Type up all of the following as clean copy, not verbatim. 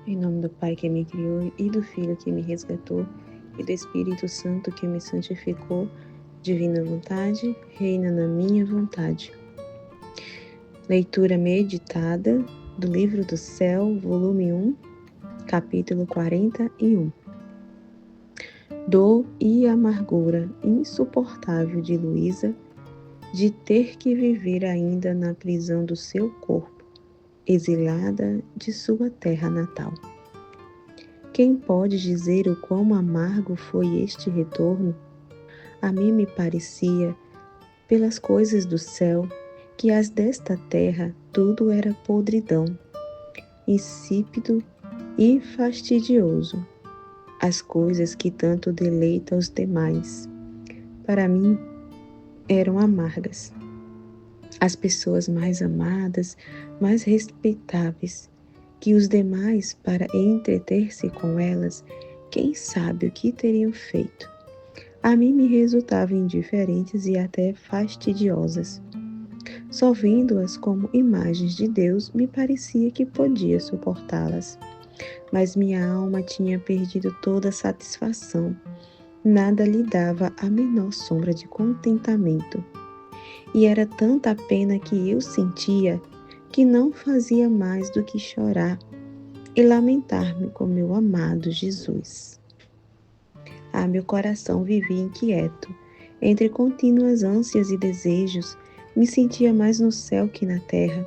Em nome do Pai que me criou e do Filho que me resgatou e do Espírito Santo que me santificou, divina vontade, reina na minha vontade. Leitura meditada do Livro do Céu, volume 1, capítulo 41. Dor e amargura insuportável de Luísa de ter que viver ainda na prisão do seu corpo, exilada de sua terra natal. Quem pode dizer o quão amargo foi este retorno? A mim me parecia, pelas coisas do céu, que as desta terra tudo era podridão, insípido e fastidioso. As coisas que tanto deleitam os demais, para mim, eram amargas. As pessoas mais amadas, mais respeitáveis, que os demais, para entreter-se com elas, quem sabe o que teriam feito. A mim me resultavam indiferentes e até fastidiosas. Só vendo-as como imagens de Deus, me parecia que podia suportá-las. Mas minha alma tinha perdido toda satisfação. Nada lhe dava a menor sombra de contentamento. E era tanta a pena que eu sentia que não fazia mais do que chorar e lamentar-me com meu amado Jesus. Meu coração vivia inquieto, entre contínuas ânsias e desejos, me sentia mais no céu que na terra.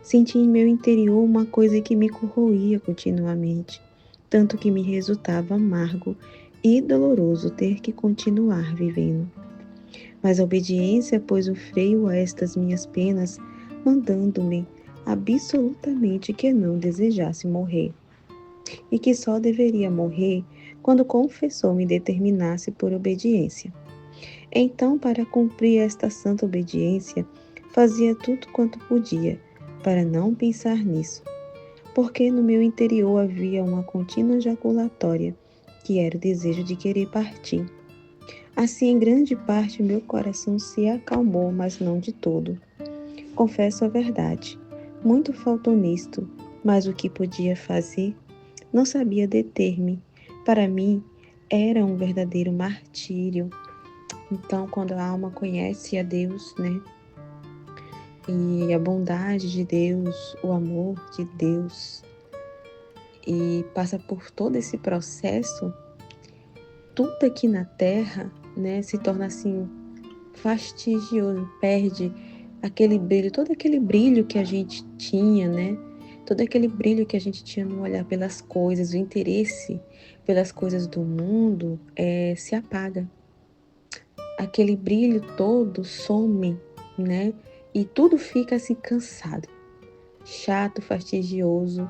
Sentia em meu interior uma coisa que me corroía continuamente, tanto que me resultava amargo e doloroso ter que continuar vivendo. Mas a obediência pôs o freio a estas minhas penas, mandando-me absolutamente que não desejasse morrer, e que só deveria morrer quando confessou me determinasse por obediência. Então, para cumprir esta santa obediência, fazia tudo quanto podia, para não pensar nisso, porque no meu interior havia uma contínua jaculatória, que era o desejo de querer partir. Assim, em grande parte, meu coração se acalmou, mas não de todo. Confesso a verdade, muito faltou nisto, mas o que podia fazer, não sabia deter-me. Para mim, era um verdadeiro martírio. Então, quando a alma conhece a Deus, né, e a bondade de Deus, o amor de Deus, e passa por todo esse processo, tudo aqui na Terra, né, se torna assim fastidioso, perde aquele brilho, todo aquele brilho que a gente tinha, né? Todo aquele brilho que a gente tinha no olhar pelas coisas, o interesse pelas coisas do mundo se apaga. Aquele brilho todo some, né? E tudo fica assim cansado, chato, fastidioso,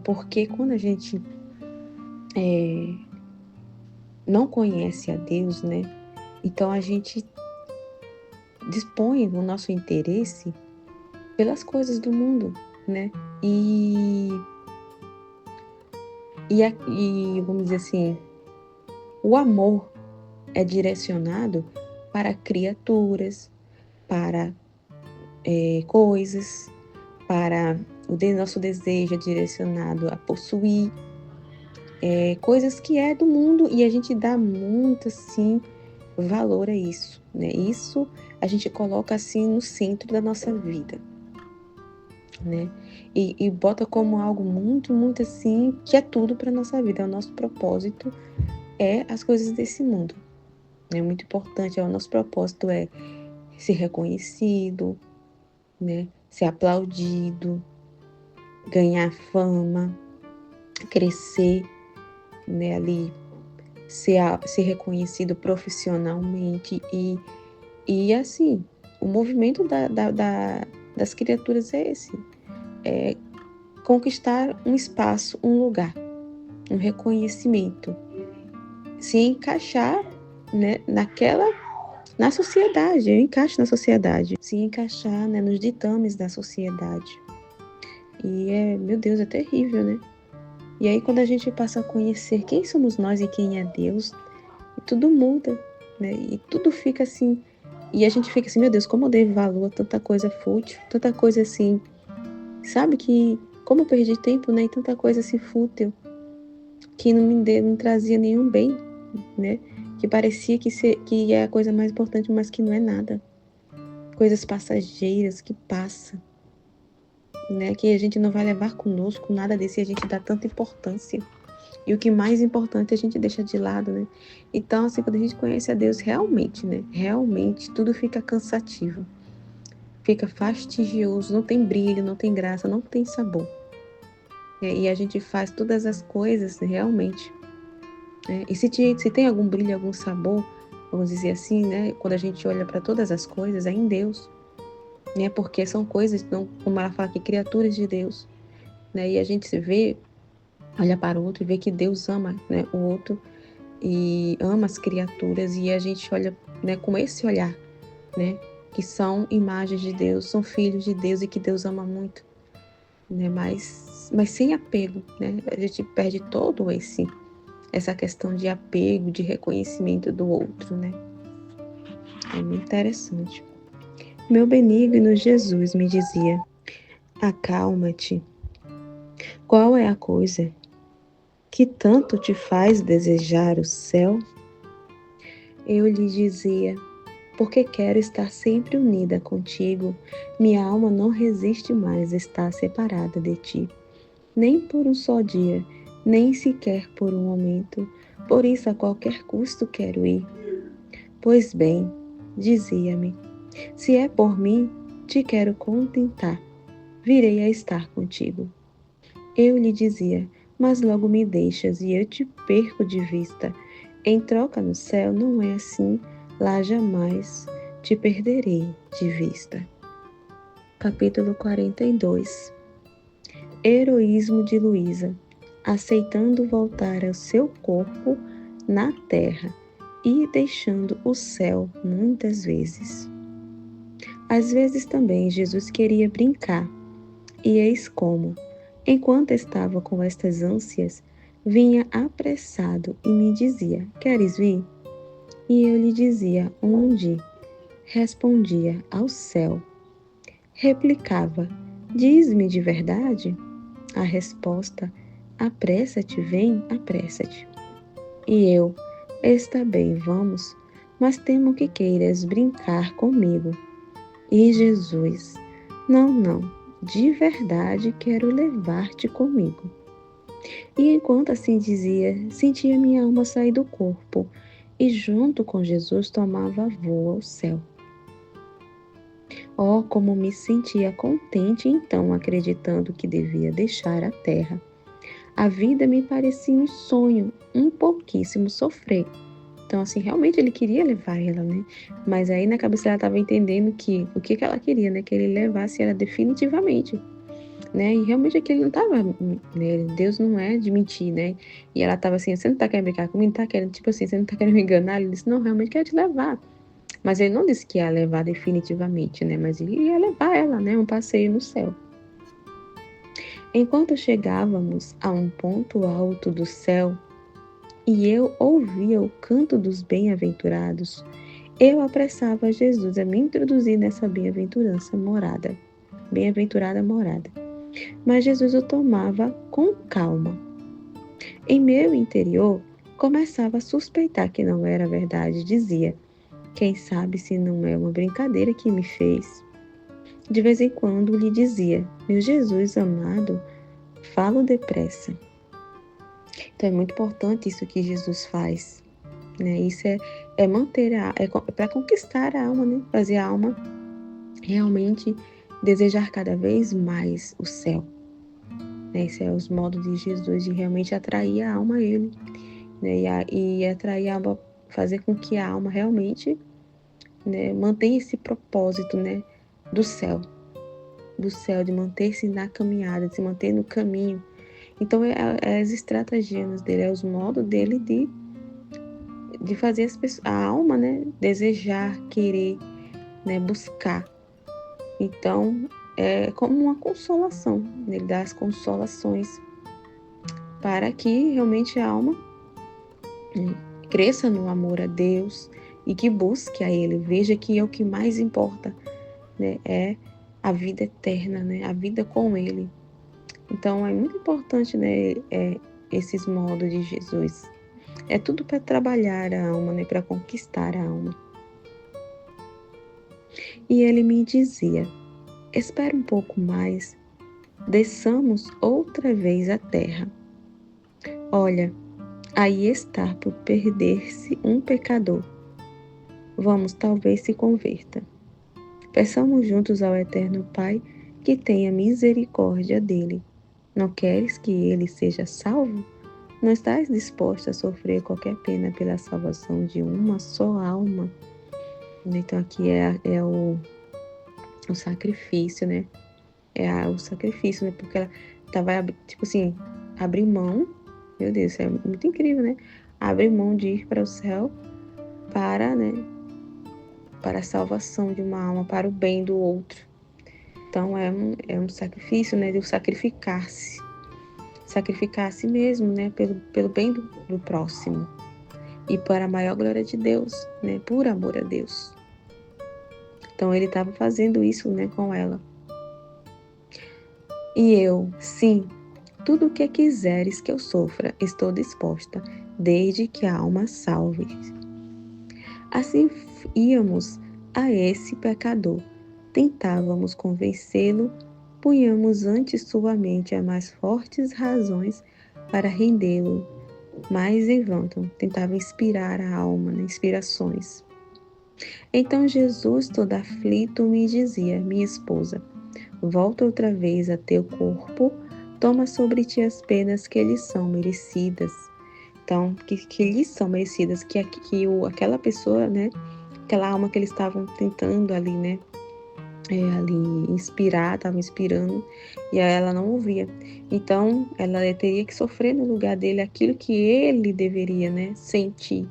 porque quando a gente não conhece a Deus, né? Então a gente dispõe o nosso interesse pelas coisas do mundo, né? E vamos dizer assim, o amor é direcionado para criaturas, para coisas, para nosso desejo é direcionado a possuir coisas que é do mundo, e a gente dá muito assim valor a isso, né? Isso a gente coloca assim no centro da nossa vida, né? E bota como algo muito, muito assim, que é tudo para nossa vida, é o nosso propósito, as coisas desse mundo. É muito importante, o nosso propósito é ser reconhecido, né? Ser aplaudido, ganhar fama, crescer, né? Ali, ser reconhecido profissionalmente e assim, o movimento das criaturas é esse, conquistar um espaço, um lugar, um reconhecimento, se encaixar, né, na sociedade, eu encaixo na sociedade, se encaixar, né, nos ditames da sociedade. E meu Deus, é terrível, né? E aí quando a gente passa a conhecer quem somos nós e quem é Deus, tudo muda, né? E tudo fica assim, e a gente fica assim, meu Deus, como eu dei valor a tanta coisa fútil, tanta coisa assim, sabe, que Como eu perdi tempo, né? E tanta coisa assim fútil, que não trazia nenhum bem, né? Que parecia que é a coisa mais importante, mas que não é nada. Coisas passageiras que passam, né? Que a gente não vai levar conosco nada desse, e a gente dá tanta importância. E o que mais importante a gente deixa de lado, né? Então, assim, quando a gente conhece a Deus realmente, né? Realmente tudo fica cansativo. Fica fastidioso, não tem brilho, não tem graça, não tem sabor. E a gente faz todas as coisas realmente. E se tem algum brilho, algum sabor, vamos dizer assim, né? Quando a gente olha para todas as coisas, é em Deus. Né? Porque são coisas, como ela fala aqui, criaturas de Deus. Né? E a gente se vê, olha para o outro e vê que Deus ama, né, o outro e ama as criaturas. E a gente olha, né, com esse olhar, né? Que são imagens de Deus, são filhos de Deus e que Deus ama muito. Né? Mas sem apego, né? A gente perde todo essa questão de apego, de reconhecimento do outro, né? É muito interessante. Meu benigno Jesus me dizia: acalma-te. Qual é a coisa que tanto te faz desejar o céu? Eu lhe dizia: porque quero estar sempre unida contigo, minha alma não resiste mais estar separada de ti, nem por um só dia, nem sequer por um momento. Por isso, a qualquer custo quero ir. Pois bem, dizia-me, se é por mim, te quero contentar, virei a estar contigo. Eu lhe dizia, mas logo me deixas e eu te perco de vista. Em troca no céu não é assim, lá jamais te perderei de vista. Capítulo 42. Heroísmo de Luísa, aceitando voltar ao seu corpo na terra e deixando o céu muitas vezes. Às vezes também Jesus queria brincar, e eis como, enquanto estava com estas ânsias, vinha apressado e me dizia: queres vir? E eu lhe dizia: onde? Respondia: ao céu. Replicava: diz-me de verdade? A resposta: apressa-te, vem, apressa-te. E eu: está bem, vamos, mas temo que queiras brincar comigo. E Jesus: não, não, de verdade quero levar-te comigo. E enquanto assim dizia, sentia minha alma sair do corpo, e junto com Jesus tomava voo ao céu. Oh, como me sentia contente então, acreditando que devia deixar a terra. A vida me parecia um sonho, um pouquíssimo sofrer. Então, assim, realmente ele queria levar ela, né? Mas aí na cabeça ela estava entendendo que o que ela queria, né? Que ele levasse ela definitivamente, né? E realmente aquilo não estava, né? Deus não é de mentir, né? E ela estava assim: você não tá querendo brincar comigo? Tá querendo, tipo assim, você não tá querendo me enganar? Ele disse: não, realmente quero te levar. Mas ele não disse que ia levar definitivamente, né? Mas ele ia levar ela, né? Um passeio no céu. Enquanto chegávamos a um ponto alto do céu, e eu ouvia o canto dos bem-aventurados, eu apressava Jesus a me introduzir nessa bem-aventurança morada. Bem-aventurada morada. Mas Jesus o tomava com calma. Em meu interior, começava a suspeitar que não era verdade. Dizia: quem sabe se não é uma brincadeira que me fez. De vez em quando lhe dizia: meu Jesus amado, falo depressa. Então é muito importante isso que Jesus faz, né? Isso é manter para conquistar a alma, né? Fazer a alma realmente desejar cada vez mais o céu. Né? Esse é os modos de Jesus de realmente atrair a alma a Ele, né? E atrair a alma, fazer com que a alma realmente, né, mantenha esse propósito, né, do céu, de manter-se na caminhada, de se manter no caminho. Então é as estratagemas dele, é os modos dele de fazer a alma, né, desejar, querer, né, buscar. Então, é como uma consolação, né? Ele dá as consolações para que realmente a alma, né, cresça no amor a Deus e que busque a Ele, veja que é o que mais importa, né, é a vida eterna, né, a vida com Ele. Então, é muito importante, né, esses modos de Jesus. É tudo para trabalhar a alma, né, para conquistar a alma. E ele me dizia: espera um pouco mais, desçamos outra vez à terra. Olha, aí está por perder-se um pecador. Vamos, talvez se converta. Peçamos juntos ao Eterno Pai que tenha misericórdia dele. Não queres que ele seja salvo? Não estás disposto a sofrer qualquer pena pela salvação de uma só alma? Então aqui é o sacrifício, né? O sacrifício, né? Porque ela tava, tipo assim, abriu mão. Meu Deus, isso é muito incrível, né? Abre mão de ir para o céu para, né? Para a salvação de uma alma, para o bem do outro. Então é um sacrifício, né? De sacrificar-se. Sacrificar a si mesmo, né? Pelo bem do próximo. E para a maior glória de Deus, né? Por amor a Deus. Então ele estava fazendo isso, né? Com ela. E eu, sim, tudo o que quiseres que eu sofra, estou disposta, desde que a alma salve. Assim íamos a esse pecador, tentávamos convencê-lo, punhamos ante sua mente as mais fortes razões para rendê-lo, mas em vão, tentava inspirar a alma, né? Inspirações. Então Jesus, todo aflito, me dizia: minha esposa, volta outra vez a teu corpo, toma sobre ti as penas que lhes são merecidas. Então, que lhes são merecidas, aquela pessoa, né, aquela alma que eles estavam tentando ali, né, ali inspirar, estavam inspirando, e ela não ouvia. Então, ela teria que sofrer no lugar dele aquilo que ele deveria, né, sentir.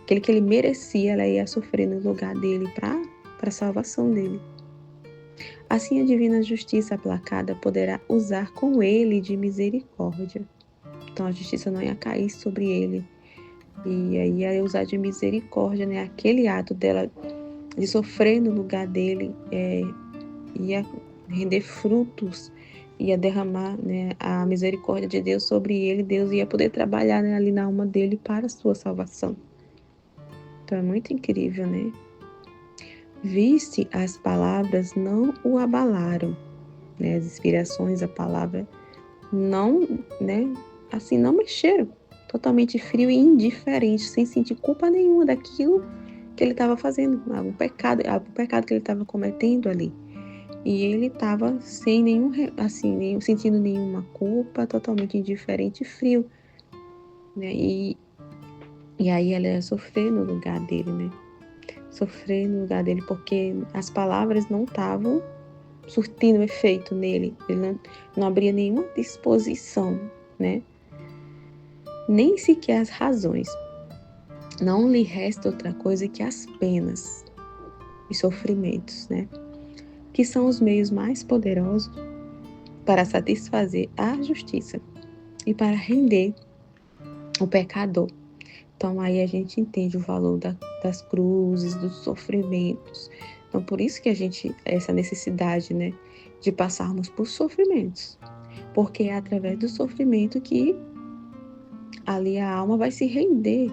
Aquilo que ele merecia, ela ia sofrer no lugar dele para a salvação dele. Assim a divina justiça aplacada poderá usar com ele de misericórdia. Então a justiça não ia cair sobre ele. E aí ia usar de misericórdia, né? Aquele ato dela de sofrer no lugar dele ia render frutos, ia derramar, né, a misericórdia de Deus sobre ele. Deus ia poder trabalhar, né, ali na alma dele para a sua salvação. Então é muito incrível, né? Viste, as palavras não o abalaram, né? As inspirações, a palavra não, né? Assim, não mexeram. Totalmente frio e indiferente, sem sentir culpa nenhuma daquilo que ele estava fazendo, algum pecado que ele estava cometendo ali. E ele estava sem sentindo nenhuma culpa, totalmente indiferente e frio, né? E aí ela ia sofrer no lugar dele, né? Sofrer no lugar dele, porque as palavras não estavam surtindo efeito nele. Ele não abria nenhuma disposição, né? Nem sequer as razões. Não lhe resta outra coisa que as penas e sofrimentos, né? Que são os meios mais poderosos para satisfazer a justiça e para render o pecador. Então aí a gente entende o valor das cruzes, dos sofrimentos. Então por isso que essa necessidade, né, de passarmos por sofrimentos. Porque é através do sofrimento que ali a alma vai se render.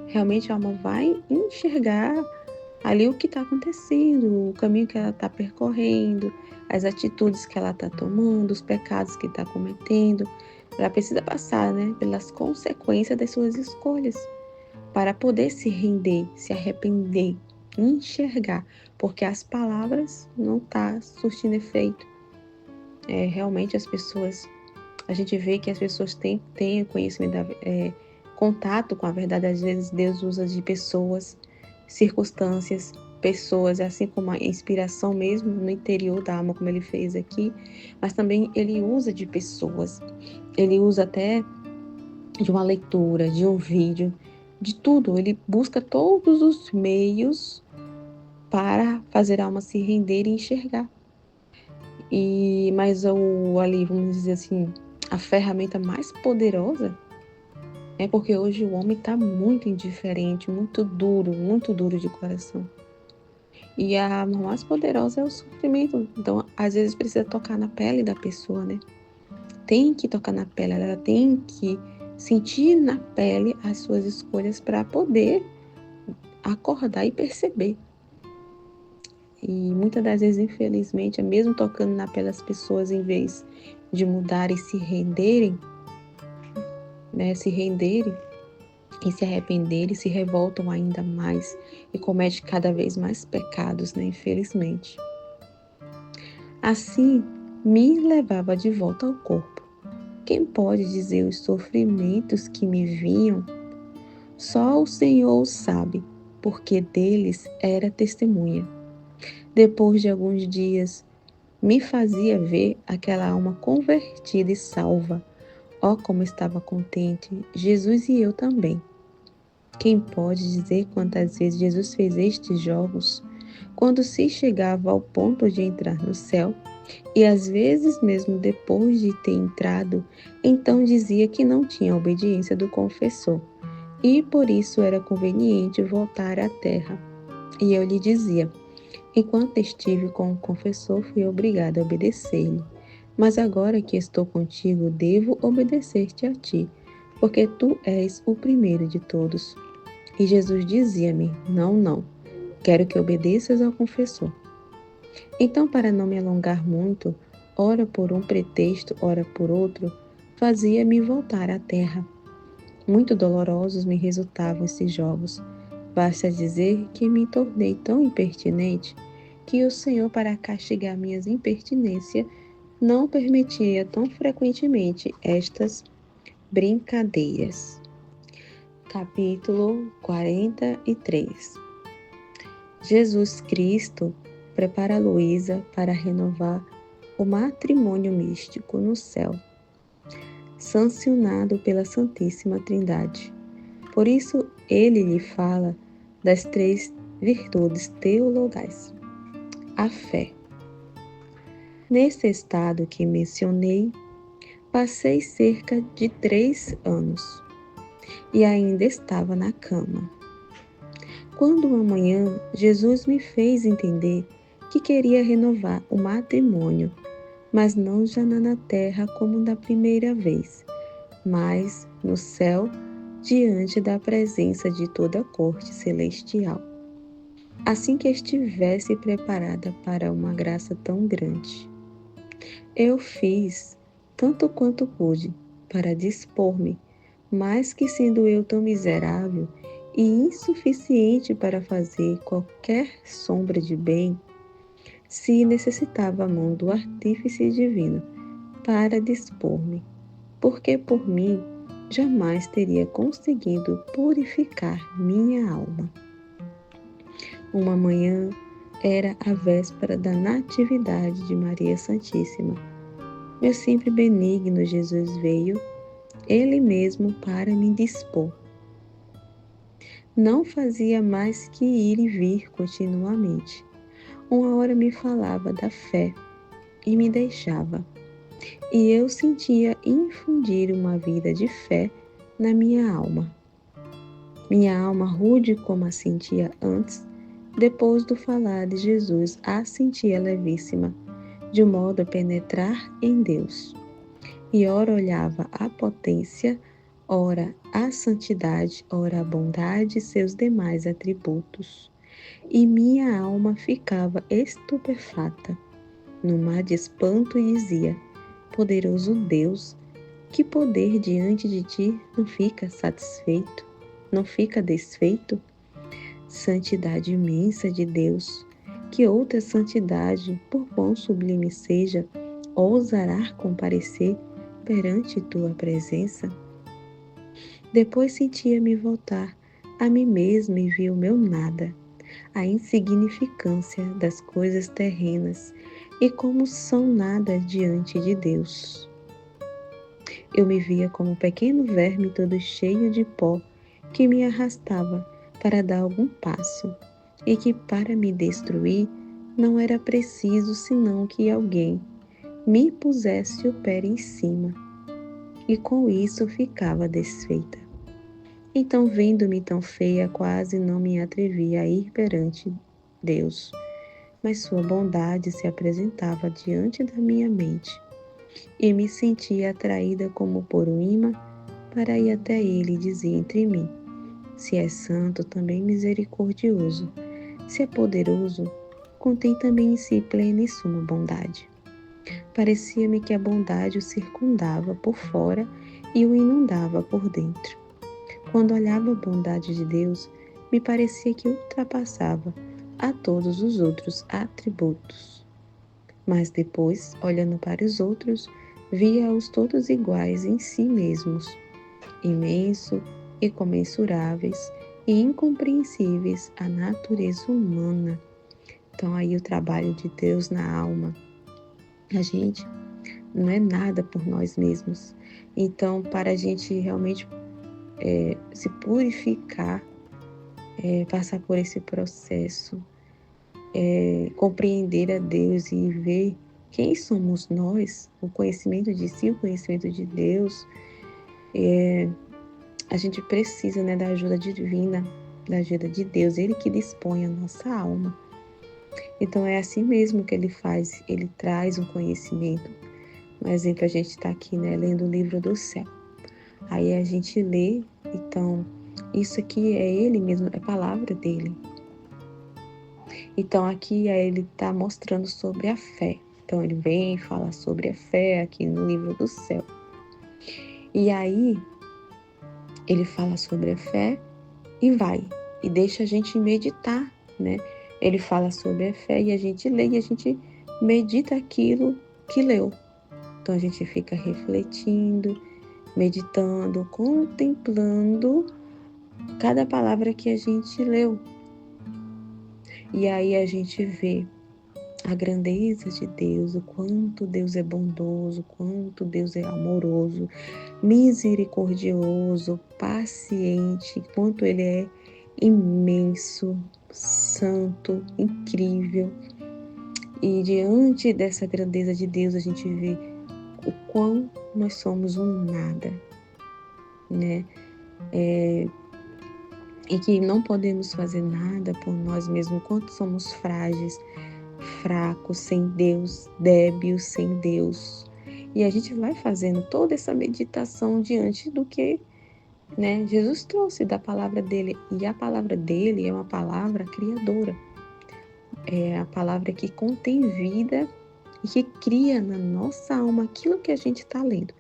Realmente a alma vai enxergar ali o que está acontecendo, o caminho que ela está percorrendo, as atitudes que ela está tomando, os pecados que está cometendo. Ela precisa passar, né, pelas consequências das suas escolhas para poder se render, se arrepender, enxergar, porque as palavras não estão surtindo efeito. Realmente a gente vê que as pessoas têm conhecimento, contato com a verdade. Às vezes Deus usa de pessoas, circunstâncias, pessoas, assim como a inspiração mesmo no interior da alma, como ele fez aqui, mas também ele usa de pessoas. Ele usa até de uma leitura, de um vídeo, de tudo. Ele busca todos os meios para fazer a alma se render e enxergar. Mas ali, vamos dizer assim, a ferramenta mais poderosa é porque hoje o homem está muito indiferente, muito duro de coração. E a arma mais poderosa é o sofrimento. Então, às vezes precisa tocar na pele da pessoa, né? tem que tocar na pele, ela tem que sentir na pele as suas escolhas para poder acordar e perceber. E muitas das vezes, infelizmente, é mesmo tocando na pele as pessoas, em vez de mudarem e se renderem, e se arrependerem, se revoltam ainda mais e cometem cada vez mais pecados, infelizmente. Assim, me levava de volta ao corpo. Quem pode dizer os sofrimentos que me vinham? Só o Senhor o sabe, porque deles era testemunha. Depois de alguns dias, me fazia ver aquela alma convertida e salva. Oh, como estava contente, Jesus e eu também. Quem pode dizer quantas vezes Jesus fez estes jogos? Quando se chegava ao ponto de entrar no céu, e às vezes mesmo depois de ter entrado, então dizia que não tinha a obediência do confessor, e por isso era conveniente voltar à terra. E eu lhe dizia: enquanto estive com o confessor, fui obrigada a obedecer-lhe. Mas agora que estou contigo, devo obedecer-te a ti, porque tu és o primeiro de todos. E Jesus dizia-me: não, quero que obedeças ao confessor. Então, para não me alongar muito, ora por um pretexto, ora por outro, fazia-me voltar à terra. Muito dolorosos me resultavam esses jogos. Basta dizer que me tornei tão impertinente que o Senhor, para castigar minhas impertinências, não permitia tão frequentemente estas brincadeiras. Capítulo 43. Jesus Cristo prepara Luísa para renovar o matrimônio místico no céu, sancionado pela Santíssima Trindade. Por isso, ele lhe fala das 3 virtudes teologais. A fé. Nesse estado que mencionei, passei cerca de 3 anos e ainda estava na cama. Quando uma manhã Jesus me fez entender que queria renovar o matrimônio, mas não já na terra como da primeira vez, mas no céu, diante da presença de toda a corte celestial. Assim que estivesse preparada para uma graça tão grande. Eu fiz tanto quanto pude para dispor-me, mas que sendo eu tão miserável e insuficiente para fazer qualquer sombra de bem, se necessitava a mão do artífice divino para dispor-me, porque por mim jamais teria conseguido purificar minha alma. Uma manhã era a véspera da Natividade de Maria Santíssima. Meu sempre benigno Jesus veio, ele mesmo para me dispor. Não fazia mais que ir e vir continuamente. Uma hora me falava da fé e me deixava. E eu sentia infundir uma vida de fé na minha alma. Minha alma, rude como a sentia antes, depois do falar de Jesus, a sentia levíssima, de modo a penetrar em Deus. E ora olhava a potência, ora a santidade, ora a bondade e seus demais atributos. E minha alma ficava estupefata, no mar de espanto, e dizia: poderoso Deus, que poder diante de ti não fica satisfeito, não fica desfeito? Santidade imensa de Deus, que outra santidade, por quão sublime seja, ousará comparecer perante tua presença? Depois sentia-me voltar a mim mesma e vi o meu nada, a insignificância das coisas terrenas e como são nada diante de Deus. Eu me via como um pequeno verme todo cheio de pó que me arrastava para dar algum passo e que para me destruir não era preciso senão que alguém me pusesse o pé em cima, e com isso ficava desfeita. Então, vendo-me tão feia, quase não me atrevia a ir perante Deus, mas sua bondade se apresentava diante da minha mente. e me sentia atraída como por um imã para ir até ele e dizer entre mim: se é santo, também misericordioso. Se é poderoso, contém também em si plena e suma bondade. Parecia-me que a bondade o circundava por fora e o inundava por dentro. Quando olhava a bondade de Deus, me parecia que ultrapassava a todos os outros atributos. Mas depois, olhando para os outros, via-os todos iguais em si mesmos, imenso e comensuráveis e incompreensíveis à natureza humana. Então aí o trabalho de Deus na alma. A gente não é nada por nós mesmos. Então, para a gente realmente se purificar, passar por esse processo, compreender a Deus e ver quem somos nós, o conhecimento de si, o conhecimento de Deus, a gente precisa, né, da ajuda divina, da ajuda de Deus, Ele que dispõe a nossa alma. Então é assim mesmo que Ele faz, Ele traz um conhecimento. Um exemplo, a gente está aqui, né, lendo o livro do céu. Aí a gente lê, então, isso aqui é Ele mesmo, é a palavra dEle. Então aqui Ele está mostrando sobre a fé. Então Ele vem falar sobre a fé aqui no livro do céu. E aí Ele fala sobre a fé e vai, e deixa a gente meditar, né? Ele fala sobre a fé e a gente lê e a gente medita aquilo que leu. Então a gente fica refletindo, meditando, contemplando cada palavra que a gente leu. E aí a gente vê a grandeza de Deus, o quanto Deus é bondoso, o quanto Deus é amoroso, misericordioso, paciente, quanto Ele é imenso, santo, incrível. E diante dessa grandeza de Deus, a gente vê o quão nós somos um nada, né? E que não podemos fazer nada por nós mesmos, quanto somos frágeis, fracos, sem Deus, débeis sem Deus. E a gente vai fazendo toda essa meditação diante do que, né, Jesus trouxe da palavra dele. E a palavra dele é uma palavra criadora. É a palavra que contém vida e que cria na nossa alma aquilo que a gente está lendo.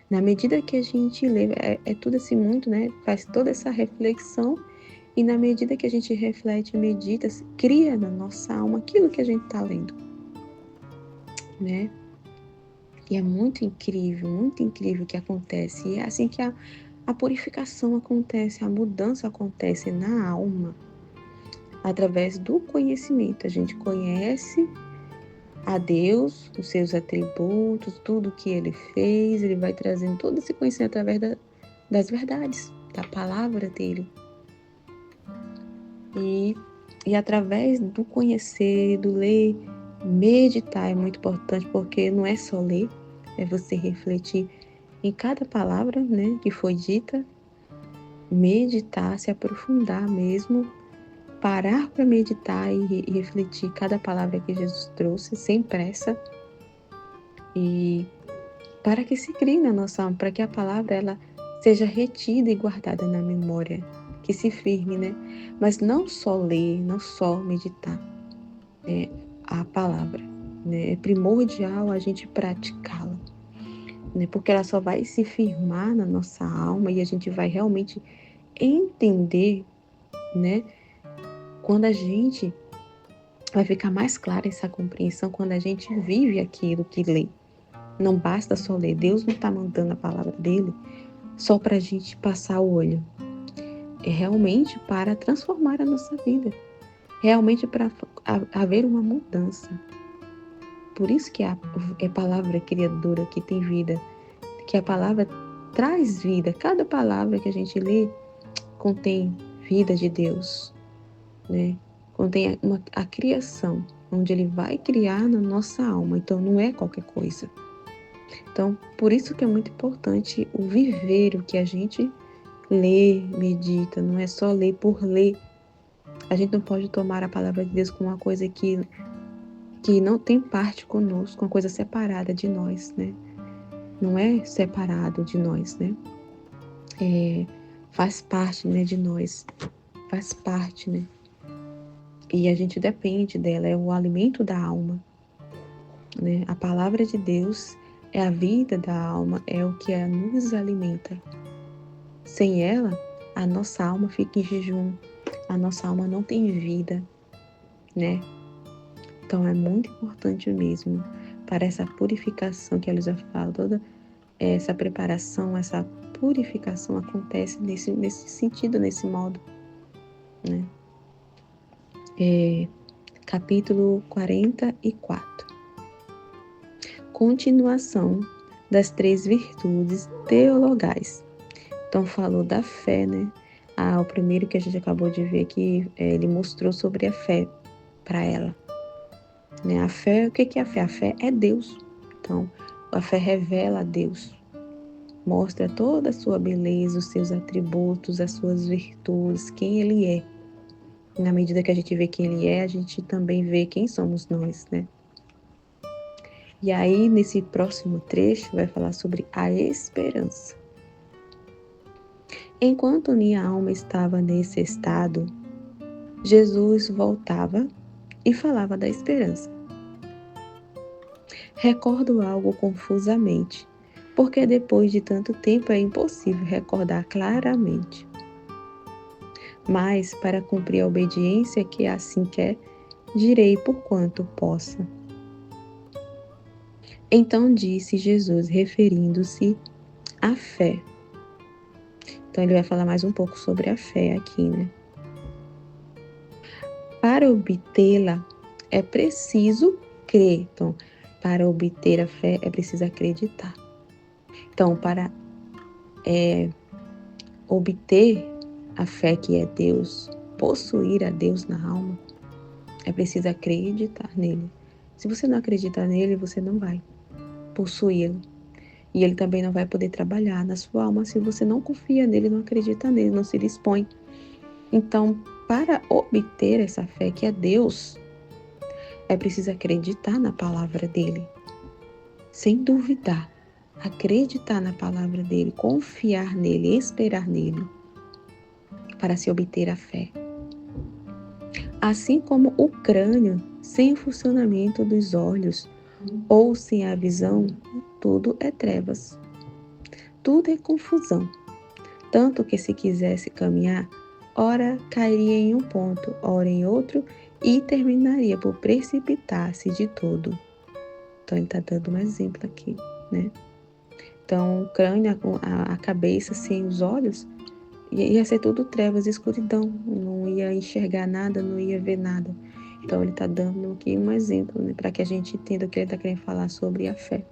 Na medida que a gente lê, é tudo assim muito, né? Faz toda essa reflexão e na medida que a gente reflete, medita, cria na nossa alma aquilo que a gente está lendo, né? E é muito incrível o que acontece. E é assim que a purificação acontece, a mudança acontece na alma, através do conhecimento. A gente conhece a Deus, os seus atributos, tudo que Ele fez, Ele vai trazendo todo esse conhecimento através das verdades, da palavra dEle. E através do conhecer, do ler, meditar é muito importante, porque não é só ler, é você refletir em cada palavra, né, que foi dita, meditar, se aprofundar mesmo, parar para meditar e refletir cada palavra que Jesus trouxe, sem pressa, e para que se crie na nossa alma, para que a palavra ela seja retida e guardada na memória, que se firme, né? Mas não só ler, não só meditar a palavra, né? É primordial a gente praticá-la, né? Porque ela só vai se firmar na nossa alma e a gente vai realmente entender, né? Quando a gente vai ficar mais clara essa compreensão quando a gente vive aquilo que lê. Não basta só ler. Deus não está mandando a palavra dele só para a gente passar o olho. É realmente para transformar a nossa vida. Realmente para haver uma mudança. Por isso que é palavra criadora que tem vida. Que a palavra traz vida. Cada palavra que a gente lê contém vida de Deus, né? Contém a criação, onde Ele vai criar na nossa alma. Então não é qualquer coisa. Então, por isso que é muito importante o viver, o que a gente lê, medita, não é só ler por ler. A gente não pode tomar a palavra de Deus como uma coisa que não tem parte conosco, uma coisa separada de nós, né? não é separado de nós, né? Faz parte, né, de nós, faz parte, né? E a gente depende dela, é o alimento da alma, né? A palavra de Deus é a vida da alma, é o que nos alimenta. Sem ela, a nossa alma fica em jejum, a nossa alma não tem vida, né? Então é muito importante mesmo para essa purificação que a Luísa fala, toda essa preparação, essa purificação acontece nesse sentido, nesse modo, né? Capítulo 44. Continuação das 3 virtudes teologais. Então falou da fé, né? O primeiro que a gente acabou de ver aqui, ele mostrou sobre a fé para ela. Né? A fé, o que é a fé? A fé é Deus. Então, a fé revela a Deus. Mostra toda a sua beleza, os seus atributos, as suas virtudes, quem Ele é. E na medida que a gente vê quem Ele é, a gente também vê quem somos nós, né? E aí, nesse próximo trecho, vai falar sobre a esperança. Enquanto minha alma estava nesse estado, Jesus voltava e falava da esperança. Recordo algo confusamente, porque depois de tanto tempo é impossível recordar claramente. Mas, para cumprir a obediência que assim quer, direi por quanto possa. Então disse Jesus, referindo-se à fé. Então ele vai falar mais um pouco sobre a fé aqui, né? Para obtê-la é preciso crer. Então, para obter a fé é preciso acreditar. Então, para obter a fé que é Deus, possuir a Deus na alma, é preciso acreditar nele. Se você não acreditar nele, você não vai possuí-lo. E ele também não vai poder trabalhar na sua alma se você não confia nele, não acredita nele, não se dispõe. Então, para obter essa fé que é Deus, é preciso acreditar na palavra dele, sem duvidar. Acreditar na palavra dele, confiar nele, esperar nele, para se obter a fé. Assim como o crânio, sem o funcionamento dos olhos ou sem a visão, tudo é trevas. Tudo é confusão. Tanto que se quisesse caminhar, ora cairia em um ponto, ora em outro, e terminaria por precipitar-se de todo. Então ele está dando um exemplo aqui, né? Então o crânio, a cabeça sem os olhos, ia ser tudo trevas, escuridão, não ia enxergar nada, não ia ver nada. Então ele está dando aqui um exemplo, né, para que a gente entenda o que ele está querendo falar sobre a fé.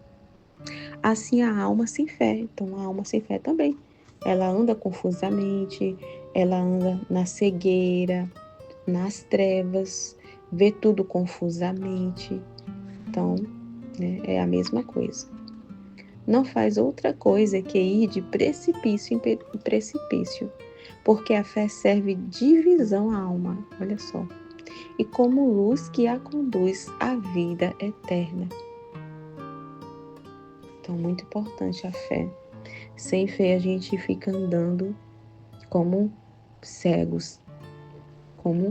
Assim a alma sem fé, então a alma sem fé também, ela anda confusamente, ela anda na cegueira, nas trevas, vê tudo confusamente. Então, né, é a mesma coisa. Não faz outra coisa que ir de precipício em precipício, porque a fé serve de visão à alma, olha só, e como luz que a conduz à vida eterna. Então, muito importante a fé. Sem fé a gente fica andando como cegos, como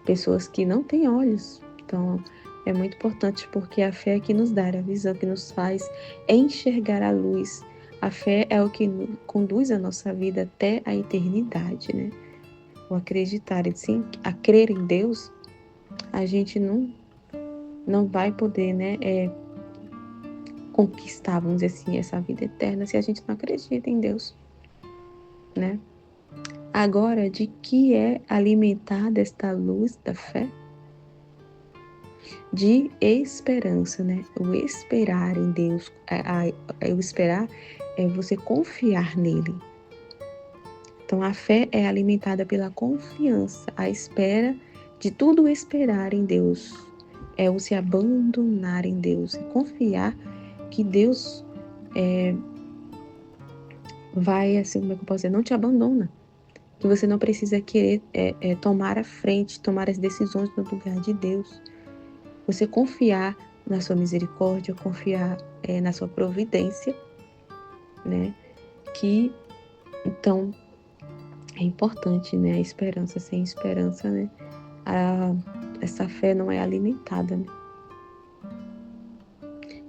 pessoas que não têm olhos. Então, é muito importante porque a fé é que nos dá a visão, que nos faz enxergar a luz. A fé é o que conduz a nossa vida até a eternidade, né? O acreditar, sim, a crer em Deus, a gente não vai poder, né, conquistar, vamos dizer assim, essa vida eterna se a gente não acredita em Deus, né? Agora, de que é alimentada esta luz da fé? De esperança, né? O esperar em Deus, o esperar é você confiar nele. Então, a fé é alimentada pela confiança, a espera de tudo esperar em Deus. É o se abandonar em Deus, é confiar que Deus vai, assim, como é que eu posso dizer, não te abandona. Que você não precisa querer tomar a frente, tomar as decisões no lugar de Deus. Você confiar na sua misericórdia, confiar na sua providência né? Que, então, é importante, né? A esperança. Sem esperança, né? Essa fé não é alimentada, né?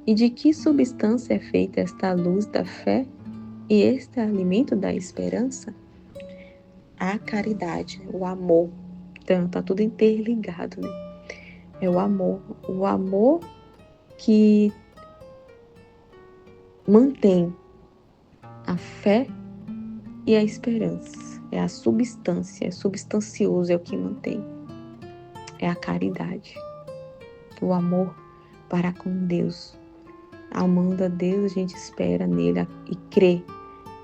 E de que substância é feita esta luz da fé e este alimento da esperança? A caridade, o amor. Então, tá tudo interligado, né? É o amor que mantém a fé e a esperança. É a substância, é substancioso, é o que mantém. É a caridade, o amor para com Deus. Amando a Deus, a gente espera nele e crê.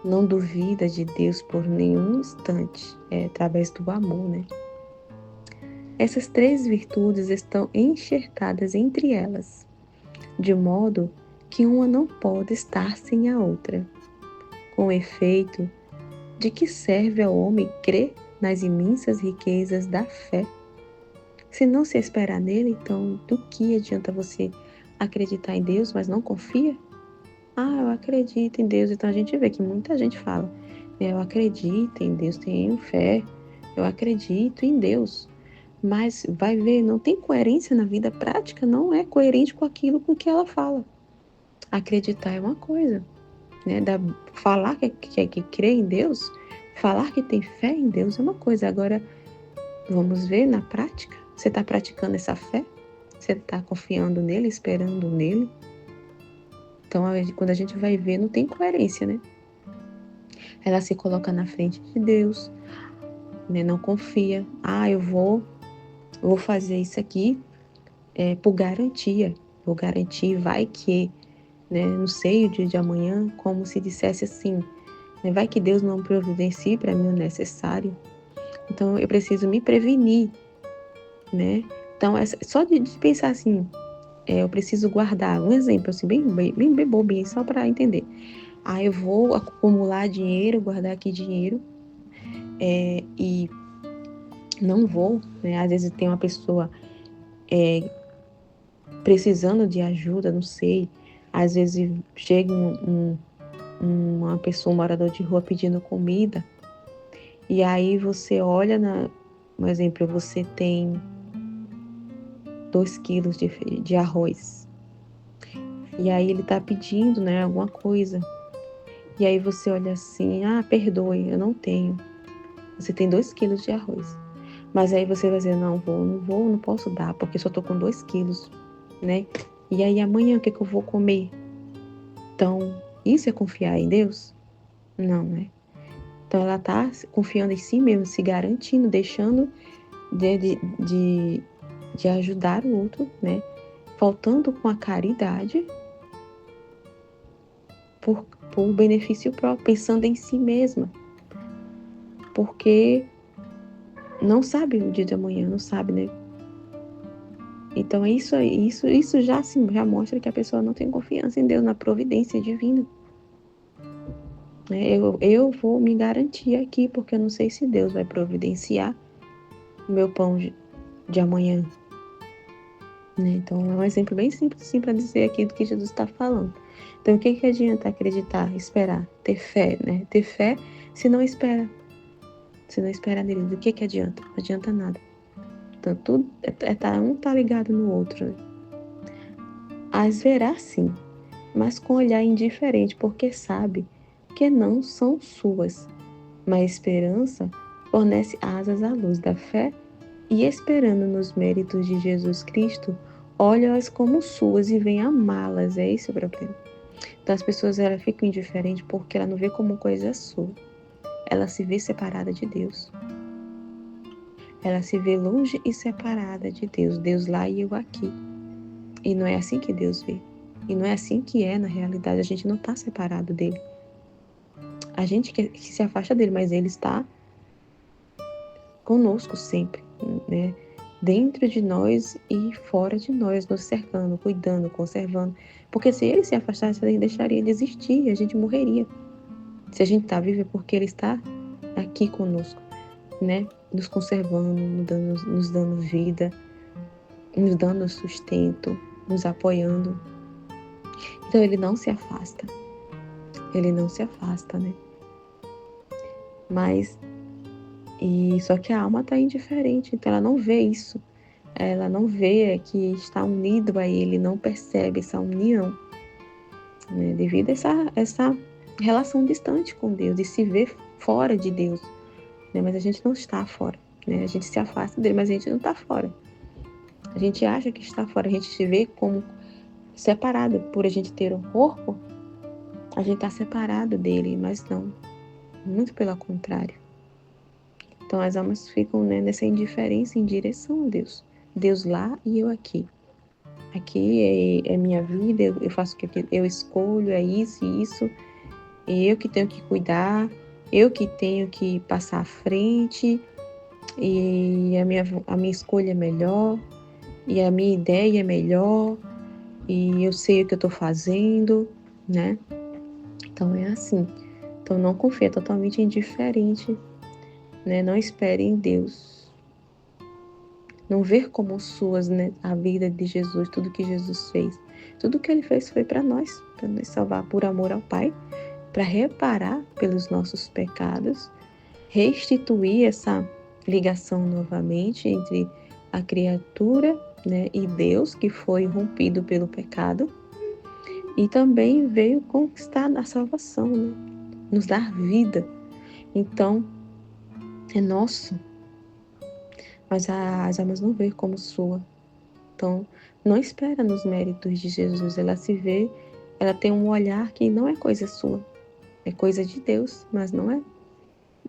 Não duvida de Deus por nenhum instante. É através do amor, né? Essas três virtudes estão enxertadas entre elas, de modo que uma não pode estar sem a outra. Com efeito, de que serve ao homem crer nas imensas riquezas da fé? Se não se esperar nele, então do que adianta você acreditar em Deus, mas não confia? Ah, eu acredito em Deus. Então a gente vê que muita gente fala, né, eu acredito em Deus, tenho fé, eu acredito em Deus. Mas vai ver, não tem coerência na vida prática, não é coerente com aquilo com que ela fala. Acreditar é uma coisa, né? Falar que crê em Deus, falar que tem fé em Deus é uma coisa. Agora, vamos ver na prática. Você está praticando essa fé? Você está confiando nele, esperando nele? Então, quando a gente vai ver, não tem coerência, né? Ela se coloca na frente de Deus, né? Não confia. Ah, eu vou fazer isso aqui por garantia. Vou garantir, vai que, né? Não sei o dia de amanhã, como se dissesse assim, né? Vai que Deus não providencie para mim o necessário. Então, eu preciso me prevenir, né? Então, só de pensar assim, eu preciso guardar, um exemplo assim, bem bobinho, só para entender. Ah, eu vou acumular dinheiro, guardar aqui dinheiro, e não vou, né? Às vezes tem uma pessoa precisando de ajuda, não sei. Às vezes chega uma pessoa, um morador de rua pedindo comida, e aí você olha, por exemplo, você tem 2 quilos de arroz, e aí ele tá pedindo, né, alguma coisa. E aí você olha assim, ah, perdoe, eu não tenho. Você tem 2 quilos de arroz. Mas aí você vai dizer, não posso dar, porque só tô com 2 quilos, né? E aí amanhã o que eu vou comer? Então, isso é confiar em Deus? Não, né? Então ela tá confiando em si mesma, se garantindo, deixando de ajudar o outro, né? Faltando com a caridade por benefício próprio, pensando em si mesma. Porque não sabe o dia de amanhã, não sabe, né? Então isso já mostra que a pessoa não tem confiança em Deus, na providência divina. Eu vou me garantir aqui, porque eu não sei se Deus vai providenciar o meu pão de amanhã. Né? Então é um exemplo bem simples assim, para dizer aqui do que Jesus está falando. Então o que adianta acreditar, esperar, ter fé, né? Ter fé se não espera. Se não espera nele, do que adianta? Não adianta nada. Então tudo um tá ligado no outro. Né? As verá sim, mas com olhar indiferente, porque sabe que não são suas. Mas a esperança fornece asas à luz da fé e, esperando nos méritos de Jesus Cristo, olha-as como suas e vem amá-las. É esse o problema. Então as pessoas ficam indiferentes porque ela não vê como coisa sua. Ela se vê separada de Deus. Ela se vê longe e separada de Deus. Deus lá e eu aqui. E não é assim que Deus vê. E não é assim que é na realidade. A gente não está separado dele. A gente que se afasta dele, mas ele está conosco sempre, né? Dentro de nós e fora de nós, nos cercando, cuidando, conservando. Porque se ele se afastasse, ele deixaria de existir, a gente morreria. Se a gente está vivo é porque ele está aqui conosco, né? Nos conservando, nos dando vida, nos dando sustento, nos apoiando. Então ele não se afasta. ele não se afasta, né? Mas, só que a alma está indiferente, então ela não vê isso. Ela não vê que está unido a ele, não percebe essa união, né? Devido a essa relação distante com Deus, de se ver fora de Deus, né? Mas a gente não está fora, né? A gente se afasta dele, mas a gente não está fora. A gente acha que está fora, a gente se vê como separado. Por a gente ter um corpo, a gente está separado dele, mas não, muito pelo contrário. Então as almas ficam, né, nessa indiferença em direção a Deus. Deus lá e eu aqui. Aqui é minha vida, eu faço o que eu escolho, é isso e isso. É eu que tenho que cuidar, eu que tenho que passar à frente, e a minha escolha é melhor, e a minha ideia é melhor, e eu sei o que eu estou fazendo, né? Então é assim. Então não confia, é totalmente indiferente, né? Não espere em Deus. Não ver como suas, né, a vida de Jesus, tudo que Jesus fez. Tudo que ele fez foi para nos salvar por amor ao Pai, para reparar pelos nossos pecados, restituir essa ligação novamente entre a criatura, né, e Deus, que foi rompido pelo pecado, e também veio conquistar a salvação, né, nos dar vida. Então, é nosso, mas as almas não veem como sua. Então, não espera nos méritos de Jesus. Ela se vê, ela tem um olhar que não é coisa sua, é coisa de Deus, mas não é.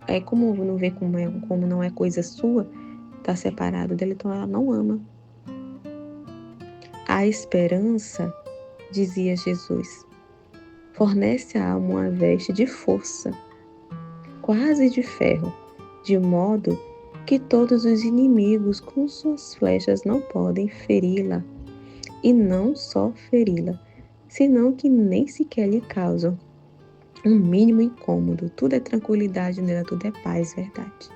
É como não vê como não é coisa sua, está separado dele, então ela não ama. A esperança, dizia Jesus, fornece à alma uma veste de força, quase de ferro, de modo que todos os inimigos com suas flechas não podem feri-la, e não só feri-la, senão que nem sequer lhe causam um mínimo incômodo. Tudo é tranquilidade nela, tudo é paz, verdade.